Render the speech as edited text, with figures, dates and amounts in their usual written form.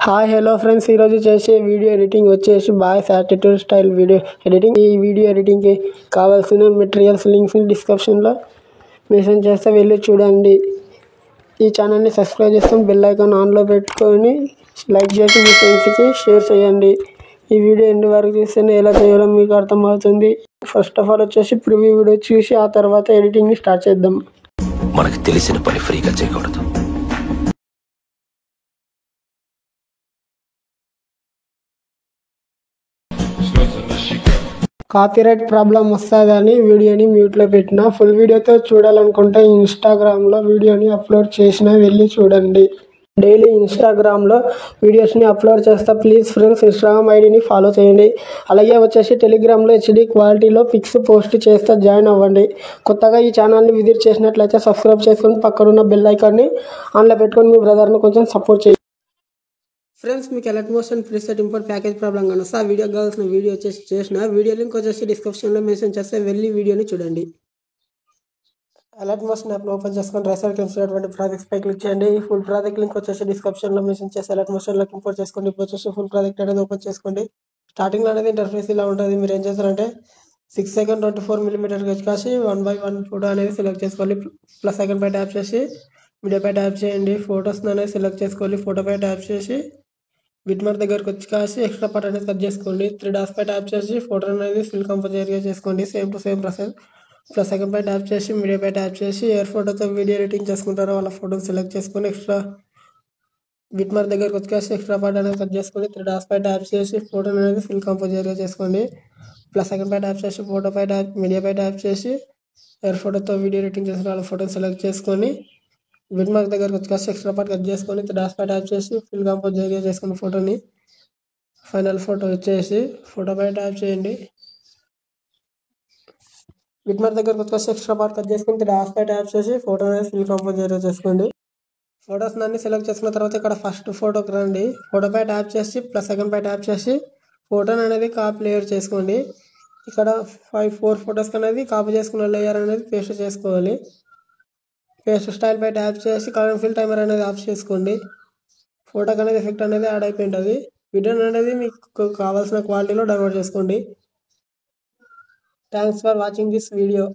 Hi hello friends, ఈరోజు చేసే video editing వచ్చేసి boys attitude style video editing. ఈ వీడియో ఎడిటింగ్కి కావాల్సిన మెటీరియల్స్ లింక్స్ డిస్క్రిప్షన్లో మెన్షన్ చేస్తే వెళ్ళి చూడండి. ఈ ఛానల్ని సబ్స్క్రైబ్ చేసుకొని బెల్ ఐకాన్ ఆన్లో పెట్టుకొని లైక్ చేసి మీ ఫ్రెండ్స్కి షేర్ చేయండి. ఈ వీడియో ఎండ్ వరకు చూస్తేనే ఎలా చేయాలో మీకు అర్థమవుతుంది. ఫస్ట్ ఆఫ్ ఆల్ వచ్చేసి ప్రివ్యూ వీడియో చూసి ఆ తర్వాత ఎడిటింగ్ని స్టార్ట్ చేద్దాం. మనకు తెలిసిన పని ఫ్రీగా చేయకూడదు. కాపీరైట్ ప్రాబ్లం వస్తుందని వీడియోని మ్యూట్లో పెట్టిన. ఫుల్ వీడియోతో చూడాలనుకుంటే ఇన్స్టాగ్రామ్లో వీడియోని అప్లోడ్ చేసిన వెళ్ళి చూడండి. డైలీ ఇన్స్టాగ్రామ్లో వీడియోస్ని అప్లోడ్ చేస్తా. ప్లీజ్ ఫ్రెండ్స్ ఇన్స్టాగ్రామ్ ఐడిని ఫాలో చేయండి. అలాగే వచ్చేసి టెలిగ్రామ్లో హెచ్డి క్వాలిటీలో పిక్స్ పోస్ట్ చేస్తా, జాయిన్ అవ్వండి. కొత్తగా ఈ ఛానల్ని విజిట్ చేసినట్లయితే సబ్స్క్రైబ్ చేసుకొని పక్కనున్న బెల్ ఐకాన్ని ఆన్లో పెట్టుకొని మీ బ్రదర్ని కొంచెం సపోర్ట్ చేయండి. ఫ్రెండ్స్, మీకు alert motion preset import package problem కానీ వస్తే ఆ వీడియో కావాల్సిన వీడియో వచ్చేసి చేసిన. వీడియో లింక్ వచ్చేసి డిస్క్రిప్షన్లో మెన్షన్ చేస్తే వెళ్ళి వీడియోని చూడండి. అలర్ట్ మోషన్ యాప్ని ఓపెన్ చేసుకొని రైట్ సైడ్కి వచ్చినటువంటి ప్రాజెక్ట్స్ పై క్లిక్ చేయండి. ఈ ఫుల్ ప్రాజెక్ట్ లింక్ వచ్చేసి డిస్క్రిప్షన్లో మెన్షన్ చేసి అలర్ట్ మోషన్లోకి ఇంపోర్ట్ చేసుకోండి. ఇప్పుడు వచ్చేసి ఫుల్ ప్రాజెక్ట్ అనేది ఓపెన్ చేసుకోండి. స్టార్టింగ్లో అనేది ఇంటర్ఫేస్ ఇలా ఉంటుంది. మీరు ఏం చేస్తారంటే 6x24mm కాసి 1x1 ఫోటో అనేది సెలెక్ట్ చేసుకోవాలి. ప్లస్ ఐకాన్ పై ట్యాప్ చేసి మీడియా పై ట్యాప్ చేయండి. ఫొటోస్ అనేది సెలెక్ట్ చేసుకోవాలి. ఫోటో పై ట్యాప్ చేసి బిట్మార్క్ దగ్గరకు వచ్చి కాసి ఎక్స్ట్రా పార్ట్ అనేది కట్ చేసుకోండి. 3 డాట్స్ పై ట్యాప్ చేసి ఫోటో అనేది ఫిల్ కంపోజ్ ఏరియా చేసుకోండి. Same to same process. Plus second పై ట్యాప్ చేసి మీడియా పై ట్యాప్ చేసి ఎవరి ఫోటోతో వీడియో ఎడిటింగ్ చేసుకుంటారో వాళ్ళ ఫోటోని సెలెక్ట్ చేసుకొని ఎక్స్ట్రా బిట్మార్క్ దగ్గరకు వచ్చి కాసి ఎక్స్ట్రా పార్ట్ అనేది కట్ చేసుకొని 3 డాట్స్ పై ట్యాప్ చేసి ఫోటో అనేది ఫిల్ కంపోజ్ ఏరియా చేసుకోండి. ప్లస్ సెకండ్ పై ట్యాప్ చేసి ఫోటో పై ట్యాప్ మీడియా పై ట్యాప్ చేసి ఎవరి ఫోటోతో వీడియో ఎడిటింగ్ చేసిన వాళ్ళ ఫోటోని సెలెక్ట్ చేసుకొని బిట్మార్క్ దగ్గరకు వచ్చి కాసి ఎక్స్ట్రా పార్ట్ కట్ చేసుకొని 3 డాట్స్ పై ట్యాప్ చేసి ఫిల్ కంపోజ్ ఏరియా చేసుకున్న ఫోటోని ఫైనల్ ఫోటో వచ్చేసి ఫోటో పై ట్యాప్ చేయండి. బిట్మార్క్ దగ్గరకు వచ్చేసి ఎక్స్ట్రా పార్ట్ కట్ చేసుకుని 3 డాట్స్ పై ట్యాప్ చేసి ఫోటో అనేది ఫిల్ కంపోజ్ ఏరియా చేసుకోండి. ఫొటోస్ అన్ని సెలెక్ట్ చేసుకున్న తర్వాత ఇక్కడ ఫస్ట్ ఫోటోకి రండి. ఫోటో పై ట్యాప్ చేసి ప్లస్ సెకండ్ పై ట్యాప్ చేసి ఫోటోని అనేది కాపీ లేయర్ చేసుకోండి. ఇక్కడ 4 ఫొటోస్కి అనేది కాపీ చేసుకున్న లేయర్ అనేది పేస్ట్ చేసుకోవాలి. పేస్ట్ స్టైల్ పై ట్యాప్ చేసి కలర్ ఫిల్ టైమర్ అనేది ఆఫ్ చేసుకోండి. ఫోటోకి అనేది ఎఫెక్ట్ అనేది యాడ్ అయిపోయింటుంది. వీడియో అనేది మీకు కావాల్సిన క్వాలిటీలో డౌన్లోడ్ చేసుకోండి. Thanks for watching this video.